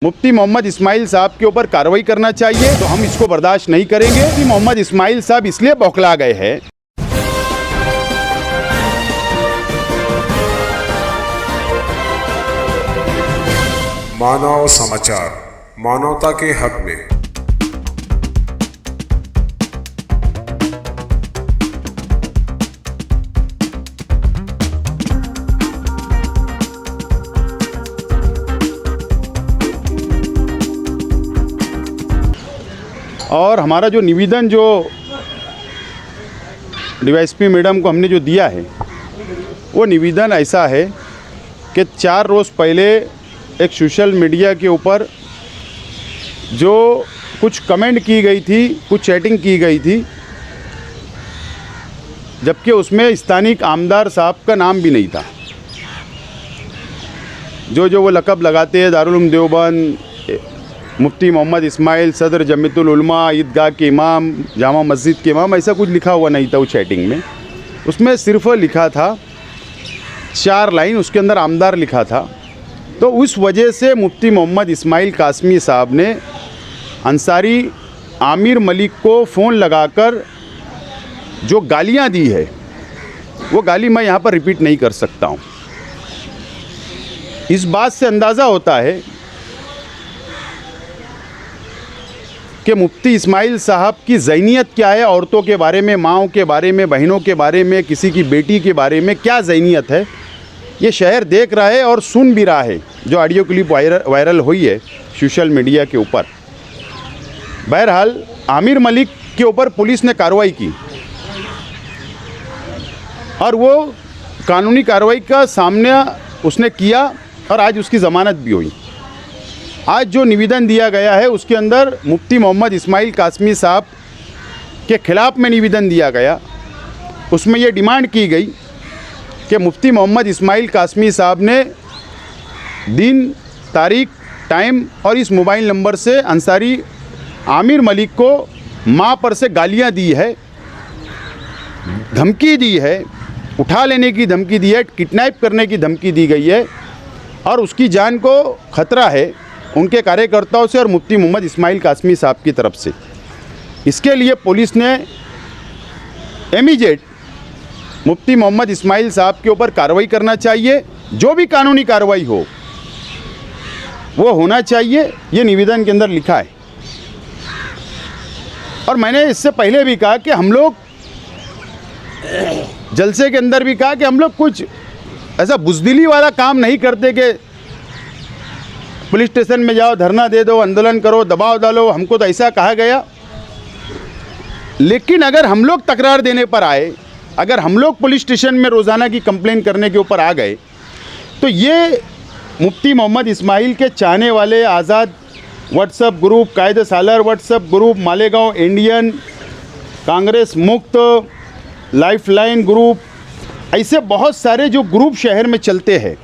मुफ्ती मोहम्मद इस्माइल साहब के ऊपर कार्रवाई करना चाहिए, तो हम इसको बर्दाश्त नहीं करेंगे। मुफ्ती मोहम्मद इस्माइल साहब इसलिए बौखला गए हैं। मानव समाचार, मानवता के हक में। और हमारा जो निवेदन जो डीवाईएसपी मैडम को हमने जो दिया है, वो निवेदन ऐसा है कि 4 रोज़ पहले एक सोशल मीडिया के ऊपर जो कुछ कमेंट की गई थी, कुछ चैटिंग की गई थी, जबकि उसमें स्थानीय आमदार साहब का नाम भी नहीं था। जो वो लक़ब लगाते हैं, दारुल उलूम देवबंद, मुफ्ती मोहम्मद इस्माइल, सदर जमीयतुल उलमा, ईदगाह के इमाम, जामा मस्जिद के इमाम, ऐसा कुछ लिखा हुआ नहीं था वो चैटिंग में। उसमें सिर्फ लिखा था 4 लाइन, उसके अंदर आमदार लिखा था। तो उस वजह से मुफ्ती मोहम्मद इस्माइल कासमी साहब ने अंसारी आमिर मलिक को फ़ोन लगाकर जो गालियां दी है, वो गाली मैं यहाँ पर रिपीट नहीं कर सकता हूँ। इस बात से अंदाज़ा होता है कि मुफ्ती इस्माइल साहब की ज़हनियत क्या है, औरतों के बारे में, माँओं के बारे में, बहनों के बारे में, किसी की बेटी के बारे में क्या ज़हनियत है, ये शहर देख रहा है और सुन भी रहा है। जो ऑडियो क्लिप वायरल हुई है सोशल मीडिया के ऊपर। बहरहाल आमिर मलिक के ऊपर पुलिस ने कार्रवाई की और वो कानूनी कार्रवाई का सामना उसने किया और आज उसकी ज़मानत भी हुई। आज जो निवेदन दिया गया है उसके अंदर मुफ्ती मोहम्मद इस्माइल कासमी साहब के ख़िलाफ़ में निवेदन दिया गया। उसमें ये डिमांड की गई कि मुफ्ती मोहम्मद इस्माइल कासमी साहब ने दिन, तारीख, टाइम और इस मोबाइल नंबर से अंसारी आमिर मलिक को माँ पर से गालियाँ दी है, धमकी दी है, उठा लेने की धमकी दी है, किडनैप करने की धमकी दी गई है और उसकी जान को ख़तरा है उनके कार्यकर्ताओं से और मुफ्ती मोहम्मद इस्माइल कासमी साहब की तरफ से। इसके लिए पुलिस ने इमीडिएट मुफ्ती मोहम्मद इस्माइल साहब के ऊपर कार्रवाई करना चाहिए। जो भी कानूनी कार्रवाई हो वो होना चाहिए, ये निवेदन के अंदर लिखा है। और मैंने इससे पहले भी कहा कि हम लोग जलसे के अंदर भी कहा कि हम लोग कुछ ऐसा बुज़दिली वाला काम नहीं करते कि पुलिस स्टेशन में जाओ, धरना दे दो, आंदोलन करो, दबाव डालो। हमको तो ऐसा कहा गया, लेकिन अगर हम लोग तकरार देने पर आए, अगर हम लोग पुलिस स्टेशन में रोज़ाना की कंप्लेन करने के ऊपर आ गए, तो ये मुफ्ती मोहम्मद इस्माइल के चाहने वाले आज़ाद व्हाट्सएप ग्रुप, कायदे सालर WhatsApp group, Malegaon Indian, Congress मुक्त, लाइफलाइन ग्रुप, ऐसे बहुत सारे जो ग्रुप शहर में चलते हैं,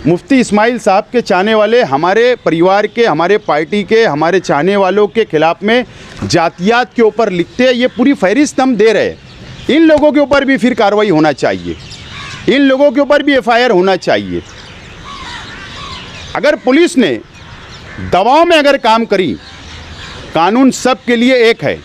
मुफ्ती इस्माइल साहब के चाहने वाले हमारे परिवार के, हमारे पार्टी के, हमारे चाहने वालों के ख़िलाफ़ में जातियात के ऊपर लिखते हैं। ये पूरी फहरिस्त हम दे रहे हैं। इन लोगों के ऊपर भी फिर कार्रवाई होना चाहिए, इन लोगों के ऊपर भी एफआईआर होना चाहिए। अगर पुलिस ने दबाव में अगर काम करी, कानून सब के लिए एक है।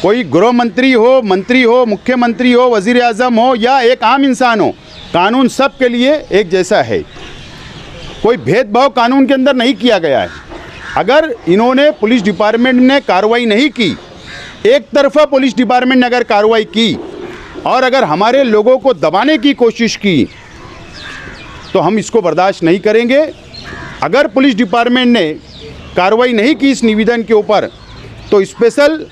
कोई गृह मंत्री हो, मंत्री हो, मुख्यमंत्री हो, वज़ीर आज़म हो या एक आम इंसान हो, कानून सब के लिए एक जैसा है। कोई भेदभाव कानून के अंदर नहीं किया गया है। अगर इन्होंने, पुलिस डिपार्टमेंट ने कार्रवाई नहीं की, एक तरफा पुलिस डिपार्टमेंट ने अगर कार्रवाई की और अगर हमारे लोगों को दबाने की कोशिश की, तो हम इसको बर्दाश्त नहीं करेंगे। अगर पुलिस डिपार्टमेंट ने कार्रवाई नहीं की इस निवेदन के ऊपर, तो स्पेशल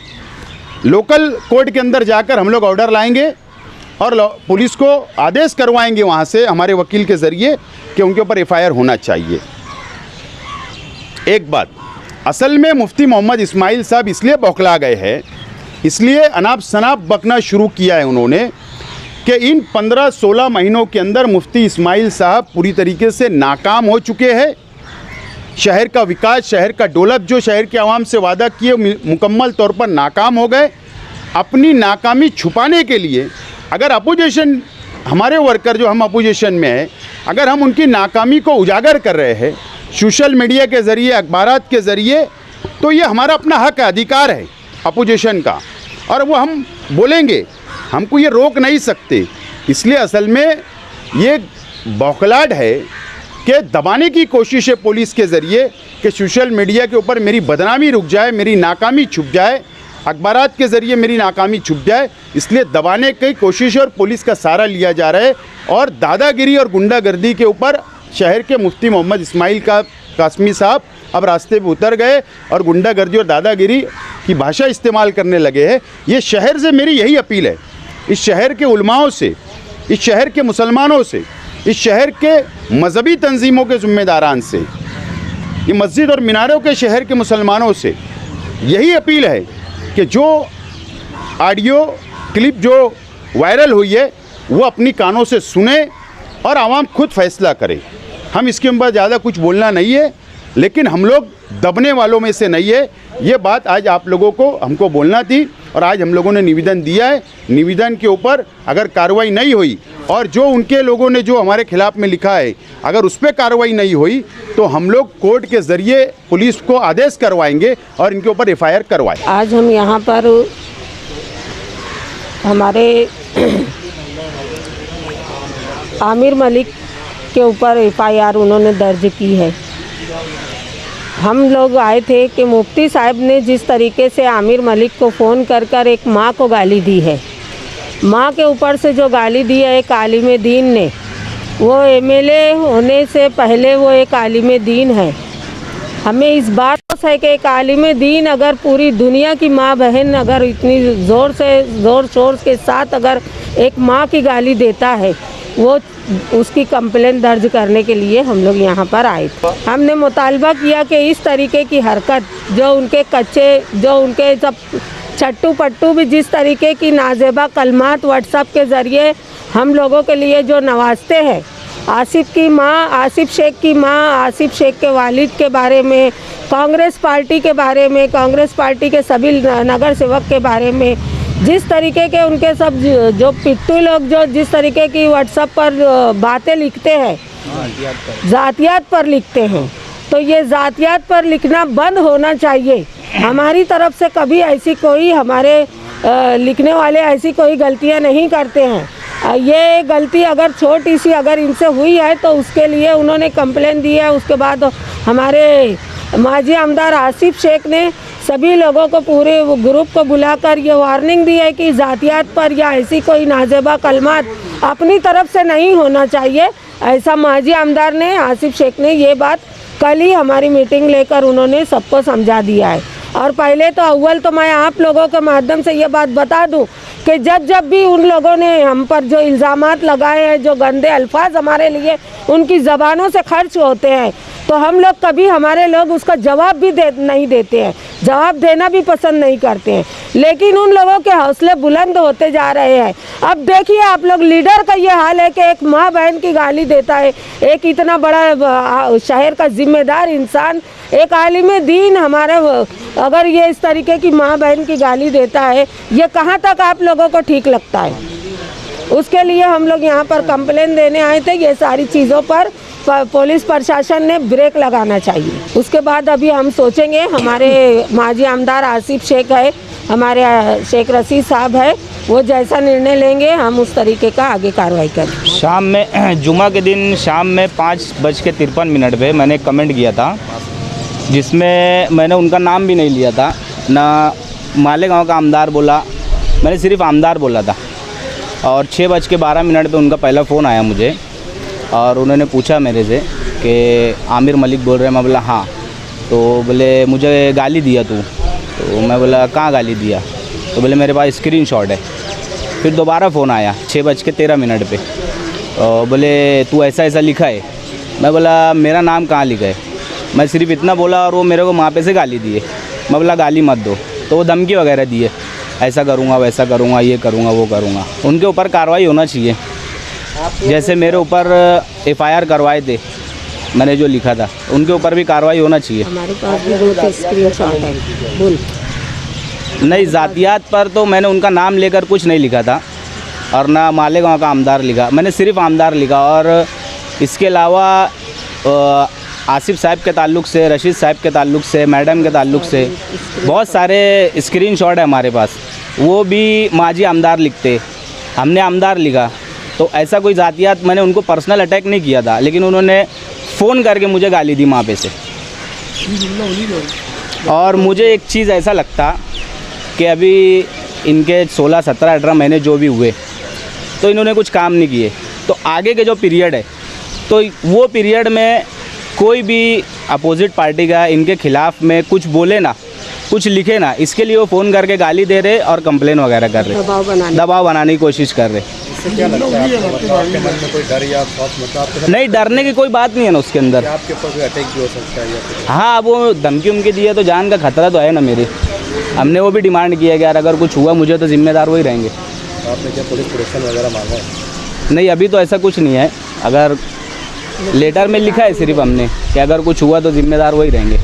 लोकल कोर्ट के अंदर जाकर हम लोग ऑर्डर लाएंगे और पुलिस को आदेश करवाएंगे वहाँ से हमारे वकील के ज़रिए कि उनके ऊपर एफआईआर होना चाहिए। एक बात, असल में मुफ्ती मोहम्मद इस्माइल साहब इसलिए बौखला गए हैं, इसलिए अनाप शनाप बकना शुरू किया है उन्होंने कि इन 15-16 महीनों के अंदर मुफ्ती इस्माइल साहब पूरी तरीके से नाकाम हो चुके हैं। शहर का विकास, शहर का डेवलप जो शहर के आवाम से वादा किए, मुकम्मल तौर पर नाकाम हो गए। अपनी नाकामी छुपाने के लिए अगर अपोजिशन, हमारे वर्कर जो हम अपोजिशन में हैं, अगर हम उनकी नाकामी को उजागर कर रहे हैं, सोशल मीडिया के ज़रिए, अखबारात के ज़रिए, तो ये हमारा अपना हक है, अधिकार है अपोजिशन का, और वो हम बोलेंगे, हमको ये रोक नहीं सकते। इसलिए असल में ये बौखलाहट है कि दबाने की कोशिश है पुलिस के ज़रिए कि सोशल मीडिया के ऊपर मेरी बदनामी रुक जाए, मेरी नाकामी छुप जाए, अखबारात के ज़रिए मेरी नाकामी छुप जाए, इसलिए दबाने की कोशिश और पुलिस का सहारा लिया जा रहा है। और दादागिरी और गुंडागर्दी के ऊपर शहर के मुफ्ती मोहम्मद इस्माइल कासमी साहब अब रास्ते पे उतर गए और गुंडागर्दी और दादागिरी की भाषा इस्तेमाल करने लगे हैं। ये शहर से मेरी यही अपील है, इस शहर के उलमाओं से, इस शहर के मुसलमानों से, इस शहर के मजहबी तंजीमों के ज़िम्मेदारान से, ये मस्जिद और मीनारों के शहर के मुसलमानों से यही अपील है कि जो ऑडियो क्लिप जो वायरल हुई है वो अपनी कानों से सुने और आवाम खुद फैसला करे। हम इसके ऊपर ज़्यादा कुछ बोलना नहीं है, लेकिन हम लोग दबने वालों में से नहीं है। ये बात आज आप लोगों को हमको बोलना थी और आज हम लोगों ने निवेदन दिया है। निवेदन के ऊपर अगर कार्रवाई नहीं हुई और जो उनके लोगों ने जो हमारे खिलाफ में लिखा है अगर उस पर कार्रवाई नहीं हुई तो हम लोग कोर्ट के ज़रिए पुलिस को आदेश करवाएंगे और इनके ऊपर FIR करवाएं। आज हम यहाँ पर हमारे आमिर मलिक के ऊपर FIR उन्होंने दर्ज की है। हम लोग आए थे कि मुफ्ती साहब ने जिस तरीके से आमिर मलिक को फ़ोन कर एक माँ को गाली दी है, माँ के ऊपर से जो गाली दी है एक आलिम दीन ने, वो MLA होने से पहले वो एक आलिम दीन है। हमें इस बात है कि एक आलिम दीन अगर पूरी दुनिया की माँ बहन अगर इतनी ज़ोर शोर के साथ अगर एक माँ की गाली देता है, वो उसकी कंप्लेंट दर्ज करने के लिए हम लोग यहाँ पर आए थे। हमने मुतालबा किया कि इस तरीके की हरकत जो उनके जो उनके सब चट्टू पट्टू भी जिस तरीके की नाजेबा कलमात व्हाट्सएप के ज़रिए हम लोगों के लिए जो नवाजते हैं, आसिफ की माँ, आसिफ शेख की माँ, आसिफ शेख के वालिद के बारे में, कांग्रेस पार्टी के बारे में, कांग्रेस पार्टी के सभी नगर सेवक के बारे में, जिस तरीके के उनके सब जो पिट्टू लोग जो जिस तरीके की व्हाट्सएप पर बातें लिखते हैं, ज़ातियात पर लिखते हैं, तो ये ज़ातियात पर लिखना बंद होना चाहिए। हमारी तरफ से कभी ऐसी कोई हमारे लिखने वाले ऐसी कोई गलतियां नहीं करते हैं। ये गलती अगर छोटी सी अगर इनसे हुई है तो उसके लिए उन्होंने कंप्लेन दी है। उसके बाद हमारे माजी आमदार आसिफ शेख ने सभी लोगों को, पूरे ग्रुप को बुलाकर ये वार्निंग दी है कि ज़ातियात पर या ऐसी कोई नाजेबा कलमात अपनी तरफ से नहीं होना चाहिए। ऐसा माजी आमदार ने, आसिफ शेख ने ये बात कल ही हमारी मीटिंग लेकर उन्होंने सबको समझा दिया है। और पहले तो अव्वल तो मैं आप लोगों के माध्यम से ये बात बता दूं कि जब भी उन लोगों ने हम पर जो इल्ज़ामात लगाए हैं, जो गंदे अल्फाज हमारे लिए उनकी ज़बानों से खर्च होते हैं, तो हम लोग कभी हमारे लोग उसका जवाब भी नहीं देते हैं, जवाब देना भी पसंद नहीं करते हैं। लेकिन उन लोगों के हौसले बुलंद होते जा रहे हैं। अब देखिए आप लोग, लीडर का ये हाल है कि एक माँ बहन की गाली देता है, एक इतना बड़ा शहर का जिम्मेदार इंसान, एक आलिम दीन हमारे, अगर ये इस तरीके की माँ बहन की गाली देता है, ये कहाँ तक आप लोगों को ठीक लगता है? उसके लिए हम लोग यहाँ पर कंप्लेन देने आए थे। ये सारी चीज़ों पर पुलिस प्रशासन ने ब्रेक लगाना चाहिए। उसके बाद अभी हम सोचेंगे, हमारे माजी आमदार आसिफ शेख है, हमारे शेख रशीद साहब है, वो जैसा निर्णय लेंगे हम उस तरीके का आगे कार्रवाई करें। शाम में, जुमा के दिन शाम में 5:53 पे मैंने एक कमेंट किया था जिसमें मैंने उनका नाम भी नहीं लिया था, ना मालेगांव का आमदार बोला, मैंने सिर्फ आमदार बोला था। और 6:12 पे उनका पहला फ़ोन आया मुझे और उन्होंने पूछा मेरे से कि आमिर मलिक बोल रहे हैं। मैं बोला हाँ। तो बोले मुझे गाली दिया तू। तो मैं बोला कहाँ गाली दिया? तो बोले मेरे पास स्क्रीनशॉट है। फिर दोबारा फ़ोन आया 6:13 पे, बोले तू ऐसा ऐसा लिखा है। मैं बोला मेरा नाम कहाँ लिखा है? मैं सिर्फ इतना बोला और वो मेरे को वहाँ पे से गाली दिए। मैं बोला गाली मत दो। तो वो धमकी वगैरह दिए, ऐसा करूँगा, वैसा करूँगा, ये करूँगा, वो करूँगा। उनके ऊपर कार्रवाई होना चाहिए। जैसे मेरे ऊपर FIR करवाए थे, मैंने जो लिखा था, उनके ऊपर भी कार्रवाई होना चाहिए। हमारे पास भी 2 स्क्रीनशॉट है। बोल। नहीं, ज़ातियात पर तो मैंने उनका नाम लेकर कुछ नहीं लिखा था और ना मालेगांव का आमदार लिखा, मैंने सिर्फ आमदार लिखा। और इसके अलावा आसिफ साहब के ताल्लुक से, रशीद साहब के ताल्लुक से, मैडम के ताल्लुक से बहुत सारे स्क्रीनशॉट है हमारे पास। वो भी माजी आमदार लिखते, हमने आमदार लिखा। तो ऐसा कोई ज़ातियात, मैंने उनको पर्सनल अटैक नहीं किया था, लेकिन उन्होंने फ़ोन करके मुझे गाली दी वहाँ पे से। और मुझे एक चीज़ ऐसा लगता कि अभी इनके 16, 17, 18 महीने जो भी हुए तो इन्होंने कुछ काम नहीं किए। तो आगे के जो पीरियड है, तो वो पीरियड में कोई भी अपोजिट पार्टी का इनके खिलाफ़ में कुछ बोले ना, कुछ लिखे ना, इसके लिए वो फ़ोन करके गाली दे रहे और कंप्लेन वगैरह कर रहे, दबाव बनाने की कोशिश कर रहे। इससे क्या लगता है आपको? मतलब आपके मन में कोई डर या खौफ, मतलब आपके साथ नहीं, डरने की कोई बात नहीं है ना उसके अंदर। आपके ऊपर कोई अटैक भी हो सकता है या फिर? हाँ, वो धमकी उमकी दी है तो जान का खतरा तो है ना मेरी। हमने वो भी डिमांड किया कि यार अगर कुछ हुआ मुझे तो जिम्मेदार वही रहेंगे। आपने क्या पुलिस प्रोटेक्शन वगैरह मांगा है? नहीं, अभी तो ऐसा कुछ नहीं है। अगर लेटर में लिखा है सिर्फ हमने कि अगर कुछ हुआ तो जिम्मेदार वही रहेंगे।